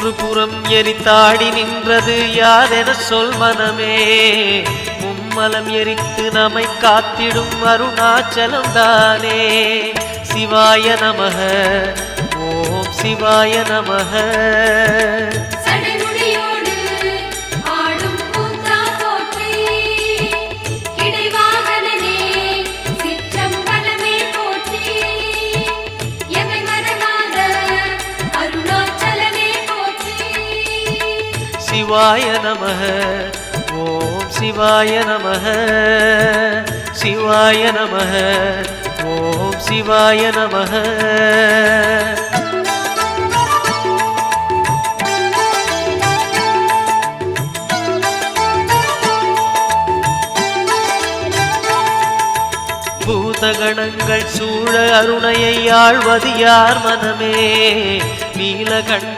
மூன்று புறம் எரித்தாடி நின்றது யாரென சொல் மனமே. மும்மலம் எரித்து நம்மை காத்திடும் அருணாச்சலம் தானே. சிவாய நமக, ஓம் சிவாய நமக. சிவாய நமக, ஓம் சிவாய நமக. சிவாய நமக, ஓம் சிவாய நமக. பூதகணங்கள் சூழ அருணையை ஆழ்வது யார் மனமே. நீலகண்ட